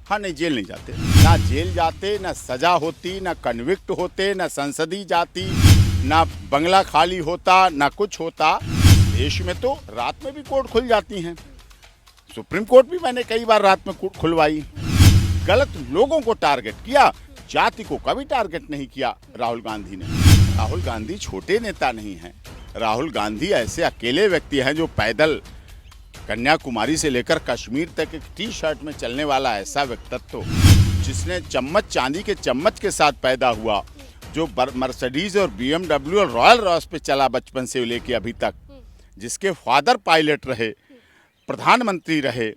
हाँ नहीं, जेल नहीं जाते, ना जेल जाते, ना सजा होती, ना कन्विक्ट होते, ना संसदी जाती, ना बंगला खाली होता, ना कुछ होता। देश में तो रात में भी कोर्ट खुल जाती हैं। सुप्रीम कोर्ट भी मैंने कई बार रात में खुलवाई। गलत लोगों को टारगेट किया, जाति को कभी टारगेट नहीं किया राहुल गांधी ने। राहुल गांधी छोटे नेता नहीं हैं। राहुल गांधी ऐसे अकेले व्यक्ति हैं जो पैदल कन्याकुमारी से लेकर कश्मीर तक एक टी शर्ट में चलने वाला ऐसा व्यक्तित्व, जिसने चम्मच, चांदी के चम्मच के साथ पैदा हुआ, जो मर्सिडीज और BMW और रॉयल रॉस पे चला बचपन से लेके अभी तक, जिसके फादर पायलट रहे, प्रधानमंत्री रहे,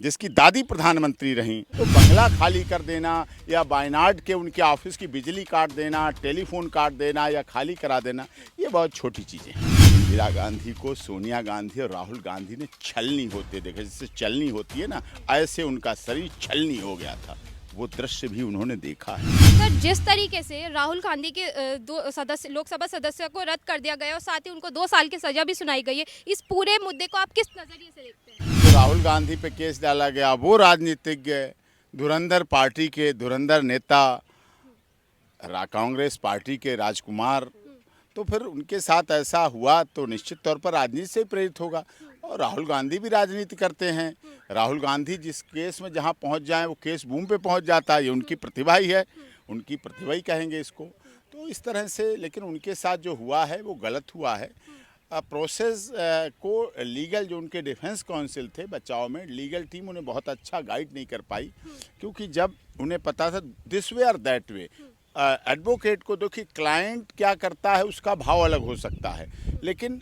जिसकी दादी प्रधानमंत्री रहीं। तो बंगला खाली कर देना या वायनाड के उनके ऑफिस की बिजली काट देना, टेलीफोन काट देना या खाली करा देना, ये बहुत छोटी चीज़ें हैं। इंदिरा गांधी को सोनिया गांधी और राहुल गांधी ने छलनी होते देखा, जैसे चलनी होती है ना, ऐसे उनका शरीर छलनी हो गया था। वो दृश्य भी उन्होंने देखा है। सर, जिस तरीके से राहुल गांधी के दो सदस्य, लोकसभा सदस्य को रद्द कर दिया गया और साथ ही उनको 2 साल की सजा भी सुनाई गई है, इस पूरे मुद्दे को आप किस नजरिए से देखते हैं? तो राहुल गांधी पे केस डाला गया, वो राजनीतिज्ञ, धुरंधर पार्टी के धुरंधर नेता, कांग्रेस पार्टी के राजकुमार, तो फिर उनके साथ ऐसा हुआ तो निश्चित तौर पर राजनीति से प्रेरित होगा। और राहुल गांधी भी राजनीति करते हैं। राहुल गांधी जिस केस में जहां पहुंच जाएं, वो केस बूम पे पहुंच जाता है। ये उनकी प्रतिभा ही है, उनकी प्रतिभा ही कहेंगे इसको। तो इस तरह से, लेकिन उनके साथ जो हुआ है वो गलत हुआ है। प्रोसेस को लीगल, जो उनके डिफेंस काउंसिल थे बचाव में, लीगल टीम उन्हें बहुत अच्छा गाइड नहीं कर पाई, क्योंकि जब उन्हें पता था दिस वे और दैट वे, एडवोकेट को देखिए, क्लाइंट क्या करता है उसका भाव अलग हो सकता है, लेकिन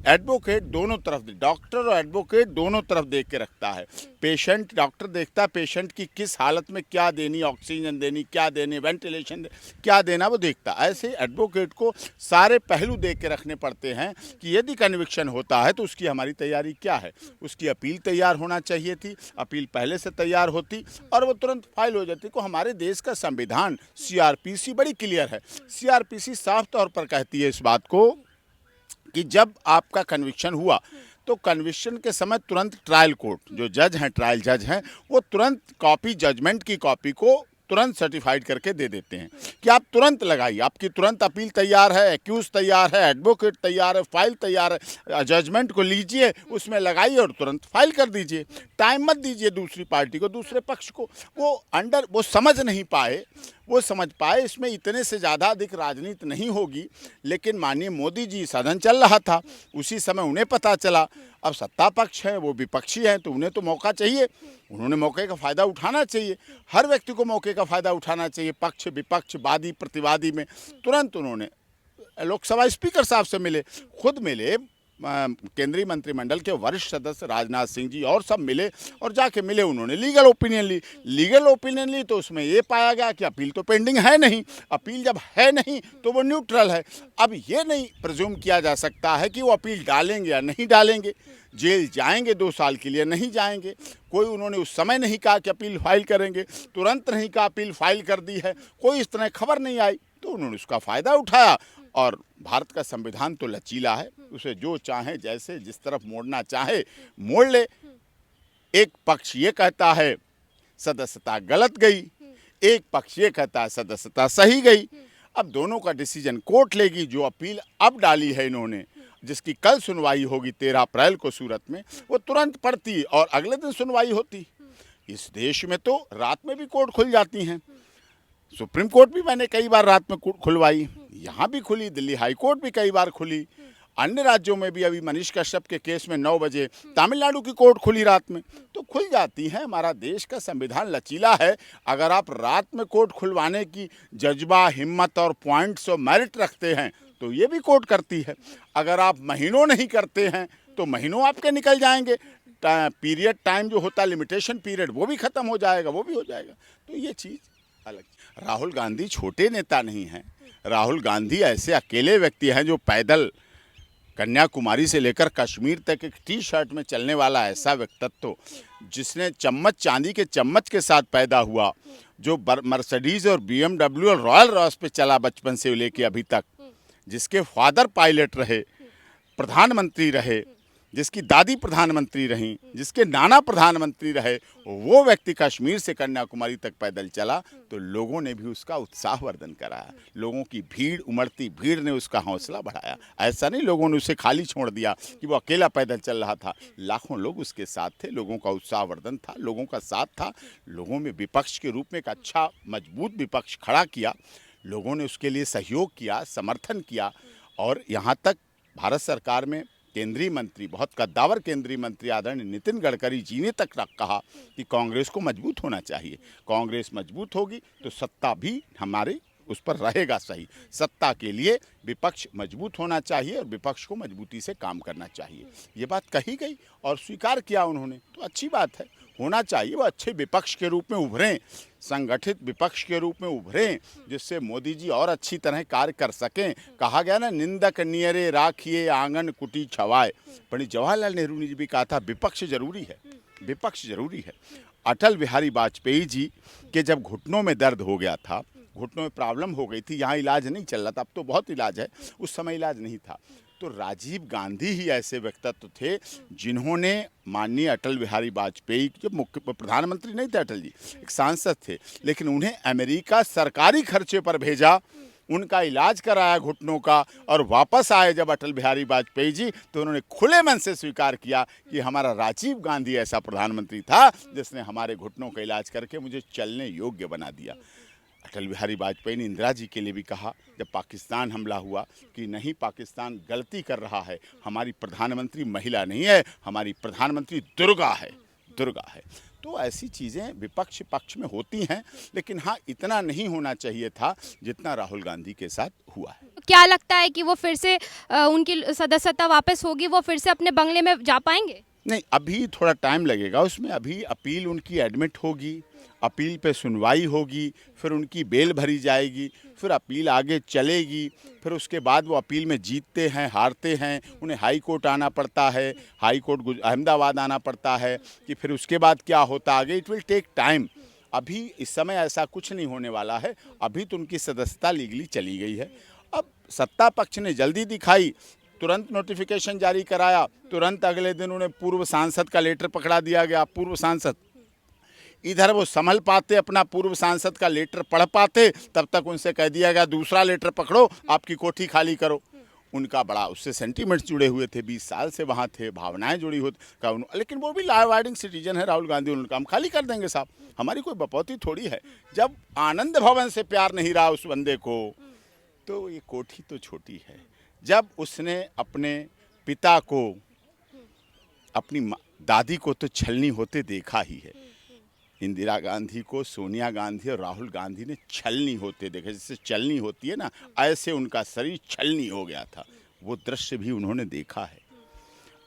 एडवोकेट दोनों तरफ, डॉक्टर और एडवोकेट दोनों तरफ देख के रखता है। पेशेंट, डॉक्टर देखता है पेशेंट की किस हालत में क्या देनी, ऑक्सीजन देनी, क्या देनी, वेंटिलेशन क्या देना, वो देखता है। ऐसे एडवोकेट को सारे पहलू देख के रखने पड़ते हैं कि यदि कन्विक्शन होता है तो उसकी हमारी तैयारी क्या है। उसकी अपील तैयार होना चाहिए थी, अपील पहले से तैयार होती और वो तुरंत फाइल हो जाती। को हमारे देश का संविधान CRPC बड़ी क्लियर है। CRPC साफ तौर पर कहती है इस बात को कि जब आपका कन्विक्शन हुआ तो कन्विक्शन के समय तुरंत ट्रायल कोर्ट, जो जज हैं, ट्रायल जज हैं, वो तुरंत कॉपी, जजमेंट की कॉपी को तुरंत सर्टिफाइड करके दे देते हैं कि आप तुरंत लगाइए, आपकी तुरंत अपील तैयार है, एक्यूज तैयार है, एडवोकेट तैयार है, फाइल तैयार है, जजमेंट को लीजिए, उसमें लगाइए और तुरंत फाइल कर दीजिए। टाइम मत दीजिए दूसरी पार्टी को, दूसरे पक्ष को। वो समझ नहीं पाए, वो समझ पाए इसमें इतने से ज़्यादा अधिक राजनीति नहीं होगी। लेकिन माननीय मोदी जी, सदन चल रहा था, उसी समय उन्हें पता चला, अब सत्ता पक्ष है, वो विपक्षी हैं, तो उन्हें तो मौका चाहिए, उन्होंने मौके का फ़ायदा उठाना चाहिए। हर व्यक्ति को मौके का फ़ायदा उठाना चाहिए, पक्ष विपक्ष, वादी प्रतिवादी में। तुरंत उन्होंने लोकसभा स्पीकर साहब से मिले, खुद मिले, केंद्रीय मंत्रिमंडल के वरिष्ठ सदस्य राजनाथ सिंह जी और सब मिले, और जाके मिले, उन्होंने लीगल ओपिनियन ली। लीगल ओपिनियन ली तो उसमें ये पाया गया कि अपील तो पेंडिंग है नहीं। अपील जब है नहीं तो वो न्यूट्रल है। अब ये नहीं प्रिज्यूम किया जा सकता है कि वो अपील डालेंगे या नहीं डालेंगे, जेल जाएंगे 2 साल के लिए, नहीं जाएंगे। कोई, उन्होंने उस समय नहीं कहा कि अपील फाइल करेंगे, तुरंत नहीं कहा अपील फाइल कर दी है, कोई इस तरह खबर नहीं आई, तो उन्होंने उसका फ़ायदा उठाया। और भारत का संविधान तो लचीला है, उसे जो चाहे, जैसे जिस तरफ मोड़ना चाहे मोड़ ले। एक पक्ष ये कहता है सदस्यता गलत गई, एक पक्ष ये कहता है सदस्यता सही गई। अब दोनों का डिसीजन कोर्ट लेगी। जो अपील अब डाली है इन्होंने, जिसकी कल सुनवाई होगी 13 अप्रैल को सूरत में, वो तुरंत पड़ती और अगले दिन सुनवाई होती। इस देश में तो रात में भी कोर्ट खुल जाती हैं। सुप्रीम कोर्ट भी मैंने कई बार रात में खुलवाई, यहाँ भी खुली, दिल्ली हाई कोर्ट भी कई बार खुली, अन्य राज्यों में भी। अभी मनीष कश्यप के केस में 9 बजे तमिलनाडु की कोर्ट खुली रात में, तो खुल जाती है। हमारा देश का संविधान लचीला है। अगर आप रात में कोर्ट खुलवाने की जज्बा, हिम्मत और पॉइंट्स और मेरिट रखते हैं तो ये भी कोर्ट करती है। अगर आप महीनों नहीं करते हैं तो महीनों आपके निकल जाएंगे। पीरियड, टाइम जो होता है, लिमिटेशन पीरियड, वो भी ख़त्म हो जाएगा, वो भी हो जाएगा। तो ये चीज़ अलग। राहुल गांधी छोटे नेता नहीं हैं। राहुल गांधी ऐसे अकेले व्यक्ति हैं जो पैदल कन्याकुमारी से लेकर कश्मीर तक एक टी शर्ट में चलने वाला ऐसा व्यक्तित्व, जिसने चम्मच, चांदी के चम्मच के साथ पैदा हुआ, जो मर्सिडीज और BMW और रॉयल रॉस पे चला बचपन से लेके अभी तक, जिसके फादर पायलट रहे, प्रधानमंत्री रहे, जिसकी दादी प्रधानमंत्री रहीं, जिसके नाना प्रधानमंत्री रहे, वो व्यक्ति कश्मीर से कन्याकुमारी तक पैदल चला तो लोगों ने भी उसका उत्साहवर्धन कराया। लोगों की भीड़, उमड़ती भीड़ ने उसका हौसला बढ़ाया। ऐसा नहीं लोगों ने उसे खाली छोड़ दिया कि वो अकेला पैदल चल रहा था। लाखों लोग उसके साथ थे, लोगों का उत्साहवर्धन था, लोगों का साथ था। लोगों में विपक्ष के रूप में एक अच्छा मजबूत विपक्ष खड़ा किया, लोगों ने उसके लिए सहयोग किया, समर्थन किया। और यहाँ तक भारत सरकार में केंद्रीय मंत्री, बहुत कद्दावर केंद्रीय मंत्री आदरणीय नितिन गडकरी जी ने तक कहा कि कांग्रेस को मजबूत होना चाहिए। कांग्रेस मजबूत होगी तो सत्ता भी हमारे उस पर रहेगा सही। सत्ता के लिए विपक्ष मजबूत होना चाहिए और विपक्ष को मजबूती से काम करना चाहिए। ये बात कही गई और स्वीकार किया उन्होंने, तो अच्छी बात है, होना चाहिए। वो अच्छे विपक्ष के रूप में उभरें, संगठित विपक्ष के रूप में उभरें, जिससे मोदी जी और अच्छी तरह कार्य कर सकें। कहा गया ना, निंदक नियरे राखिए आंगन कुटी छवाए। पंडित जवाहरलाल नेहरू ने भी कहा था विपक्ष जरूरी है, विपक्ष जरूरी है। अटल बिहारी वाजपेयी जी के जब घुटनों में दर्द हो गया था, घुटनों में प्रॉब्लम हो गई थी, यहाँ इलाज नहीं चल रहा था, अब तो बहुत इलाज है, उस समय इलाज नहीं था, तो राजीव गांधी ही ऐसे व्यक्तित्व थे जिन्होंने माननीय अटल बिहारी वाजपेयी, जब मुख्य प्रधानमंत्री नहीं थे अटल जी, एक सांसद थे, लेकिन उन्हें अमेरिका सरकारी खर्चे पर भेजा, उनका इलाज कराया घुटनों का, और वापस आए जब अटल बिहारी वाजपेयी जी, तो उन्होंने खुले मन से स्वीकार किया कि हमारा राजीव गांधी ऐसा प्रधानमंत्री था जिसने हमारे घुटनों का इलाज करके मुझे चलने योग्य बना दिया। अटल बिहारी वाजपेयी ने इंदिरा जी के लिए भी कहा जब पाकिस्तान हमला हुआ कि नहीं, पाकिस्तान गलती कर रहा है, हमारी प्रधानमंत्री महिला नहीं है, हमारी प्रधानमंत्री दुर्गा है, दुर्गा है। तो ऐसी चीज़ें विपक्ष पक्ष में होती हैं, लेकिन हाँ, इतना नहीं होना चाहिए था जितना राहुल गांधी के साथ हुआ है। क्या लगता है कि वो फिर से उनकी सदस्यता वापस होगी, वो फिर से अपने बंगले में जा पाएंगे? नहीं, अभी थोड़ा टाइम लगेगा उसमें। अभी अपील उनकी एडमिट होगी, अपील पे सुनवाई होगी, फिर उनकी बेल भरी जाएगी, फिर अपील आगे चलेगी, फिर उसके बाद वो अपील में जीतते हैं, हारते हैं, उन्हें हाई कोर्ट आना पड़ता है, हाई कोर्ट अहमदाबाद आना पड़ता है, कि फिर उसके बाद क्या होता आगे, इट विल टेक टाइम। अभी इस समय ऐसा कुछ नहीं होने वाला है, अभी तो उनकी सदस्यता लीगली चली गई है। अब सत्ता पक्ष ने जल्दी दिखाई, तुरंत नोटिफिकेशन जारी कराया, तुरंत अगले दिन उन्हें पूर्व सांसद का लेटर पकड़ा दिया गया। पूर्व सांसद, इधर वो संभल पाते, अपना पूर्व सांसद का लेटर पढ़ पाते, तब तक उनसे कह दिया गया दूसरा लेटर पकड़ो, आपकी कोठी खाली करो। उनका बड़ा उससे सेंटीमेंट्स जुड़े हुए थे, 20 साल से वहाँ थे, भावनाएं जुड़ी होती, लेकिन वो भी लॉ अबाइडिंग सिटीजन है राहुल गांधी, उनका हम खाली कर देंगे साहब, हमारी कोई बपौती थोड़ी है। जब आनंद भवन से प्यार नहीं रहा उस बंदे को, तो ये कोठी तो छोटी है। जब उसने अपने पिता को, अपनी दादी को तो छलनी होते देखा ही है, इंदिरा गांधी को सोनिया गांधी और राहुल गांधी ने छलनी होते देखा, जैसे चलनी होती है ना, ऐसे उनका शरीर छलनी हो गया था। वो दृश्य भी उन्होंने देखा है।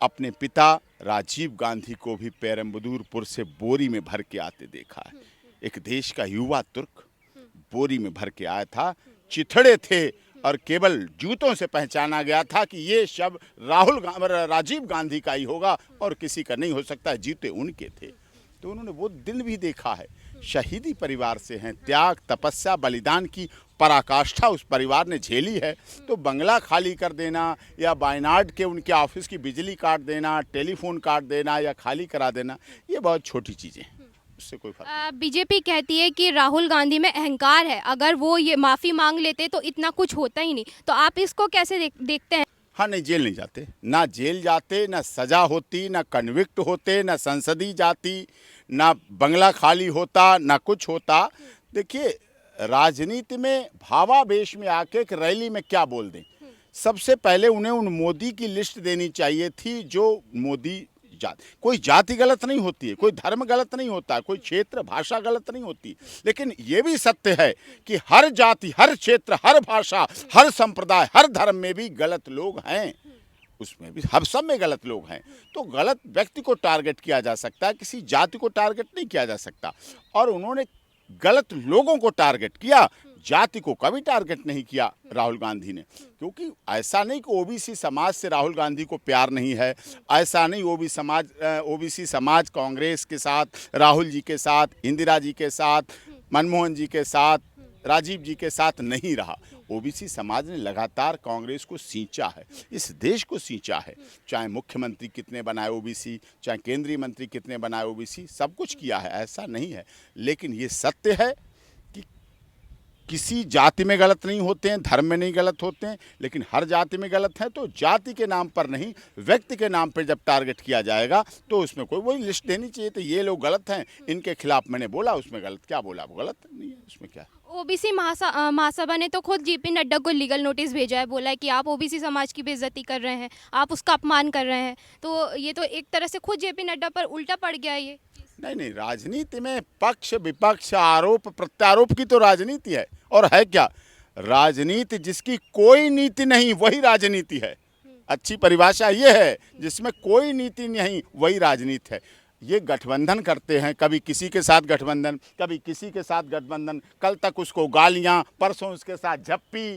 अपने पिता राजीव गांधी को भी पेरम्बदूरपुर से बोरी में भर के आते देखा है। एक देश का युवा तुर्क बोरी में भर के आया था, चिथड़े थे और केवल जूतों से पहचाना गया था कि ये शब्द राजीव गांधी का ही होगा और किसी का नहीं हो सकता। जूते उनके थे, तो उन्होंने वो दिन भी देखा है। शहीदी परिवार से हैं, त्याग, तपस्या, बलिदान की पराकाष्ठा उस परिवार ने झेली है। तो बंगला खाली कर देना या वायनाड के उनके ऑफिस की बिजली काट देना, टेलीफोन काट देना या खाली करा देना, ये बहुत छोटी चीज़ें हैं, उससे कोई फर्क। बीजेपी कहती है कि राहुल गांधी में अहंकार है, अगर वो ये माफ़ी मांग लेते तो इतना कुछ होता ही नहीं, तो आप इसको कैसे देखते हैं? हाँ, नहीं, जेल नहीं जाते, ना जेल जाते, ना सज़ा होती, ना कन्विक्ट होते, ना संसदी जाती, ना बंगला खाली होता, ना कुछ होता। देखिए, राजनीति में भावावेश में आके एक रैली में क्या बोल दें, सबसे पहले उन्हें उन मोदी की लिस्ट देनी चाहिए थी जो मोदी कोई जाति गलत नहीं होती है, कोई धर्म गलत नहीं होता, कोई क्षेत्र भाषा गलत नहीं होती, लेकिन ये भी सत्य है कि हर जाति, हर क्षेत्र, हर भाषा, हर संप्रदाय, हर धर्म में भी गलत लोग हैं, उसमें भी हम सब में गलत लोग हैं। तो गलत व्यक्ति को टारगेट किया जा सकता है, किसी जाति को टारगेट नहीं किया जा सकता। और उन्होंने गलत लोगों को टारगेट किया, जाति को कभी टारगेट नहीं किया राहुल गांधी ने, क्योंकि ऐसा नहीं कि ओबीसी समाज से राहुल गांधी को प्यार नहीं है, ऐसा नहीं ओबीसी समाज कांग्रेस के साथ, राहुल जी के साथ, इंदिरा जी के साथ, मनमोहन जी के साथ, राजीव जी के साथ नहीं रहा। ओबीसी समाज ने लगातार कांग्रेस को सींचा है, इस देश को सींचा है। चाहे मुख्यमंत्री कितने बनाए ओबीसी, चाहे केंद्रीय मंत्री कितने बनाए ओबीसी, सब कुछ किया है, ऐसा नहीं है। लेकिन ये सत्य है कि किसी जाति में गलत नहीं होते हैं, धर्म में नहीं गलत होते हैं, लेकिन हर जाति में गलत हैं। तो जाति के नाम पर नहीं, व्यक्ति के नाम पर जब टारगेट किया जाएगा तो उसमें कोई वही लिस्ट देनी चाहिए। तो ये लोग गलत हैं, इनके खिलाफ मैंने बोला, उसमें गलत क्या बोला, वो गलत नहीं है, उसमें क्या है। ओबीसी महासभा ने तो खुद जेपी नड्डा को लीगल नोटिस भेजा है, बोला है कि आप ओबीसी समाज की बेइज्जती कर रहे हैं, आप उसका अपमान कर रहे हैं। तो ये तो एक तरह से खुद जेपी नड्डा पर उल्टा पड़ गया है ये। नहीं, राजनीति में पक्ष विपक्ष आरोप प्रत्यारोप की तो राजनीति है। और है क्या राजनीति? जिसकी कोई नीति नहीं वही राजनीति है। अच्छी परिभाषा ये है, जिसमें कोई नीति नहीं वही राजनीति है। ये गठबंधन करते हैं, कभी किसी के साथ गठबंधन, कभी किसी के साथ गठबंधन, कल तक उसको गालियां, परसों उसके साथ झप्पी।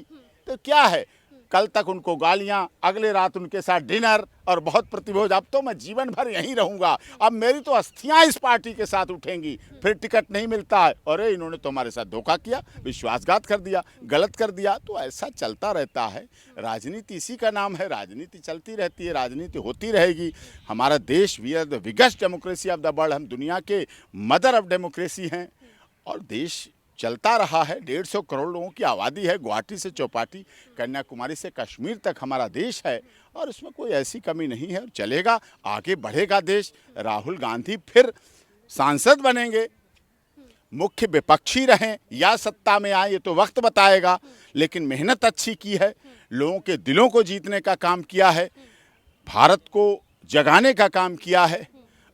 तो क्या है, कल तक उनको गालियां, अगले रात उनके साथ डिनर और बहुत प्रतिभोज। अब तो मैं जीवन भर यहीं रहूंगा, अब मेरी तो अस्थियां इस पार्टी के साथ उठेंगी, फिर टिकट नहीं मिलता है। अरे इन्होंने तो हमारे साथ धोखा किया, विश्वासघात कर दिया, गलत कर दिया। तो ऐसा चलता रहता है। राजनीति इसी का नाम है, राजनीति चलती रहती है, राजनीति होती रहेगी। हमारा देश, we are the biggest democracy of the world, हम दुनिया के मदर ऑफ डेमोक्रेसी हैं। और देश चलता रहा है, 150 करोड़ लोगों की आबादी है, गुवाहाटी से चौपाटी, कन्याकुमारी से कश्मीर तक हमारा देश है। और इसमें कोई ऐसी कमी नहीं है, चलेगा, आगे बढ़ेगा देश। राहुल गांधी फिर सांसद बनेंगे, मुख्य विपक्षी रहें या सत्ता में आए, ये तो वक्त बताएगा। लेकिन मेहनत अच्छी की है, लोगों के दिलों को जीतने का काम किया है, भारत को जगाने का काम किया है।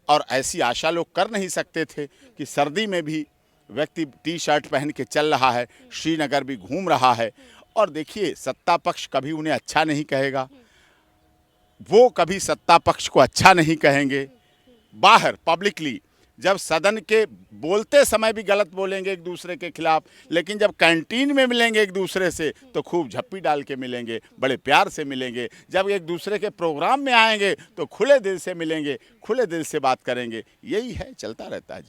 और ऐसी आशा लोग कर नहीं सकते थे कि सर्दी में भी व्यक्ति टी शर्ट पहन के चल रहा है, श्रीनगर भी घूम रहा है। और देखिए, सत्ता पक्ष कभी उन्हें अच्छा नहीं कहेगा, वो कभी सत्ता पक्ष को अच्छा नहीं कहेंगे। बाहर पब्लिकली जब सदन के बोलते समय भी गलत बोलेंगे एक दूसरे के खिलाफ, लेकिन जब कैंटीन में मिलेंगे एक दूसरे से तो खूब झप्पी डाल के मिलेंगे, बड़े प्यार से मिलेंगे। जब एक दूसरे के प्रोग्राम में आएंगे तो खुले दिल से मिलेंगे, खुले दिल से बात करेंगे। यही है, चलता रहता है जी।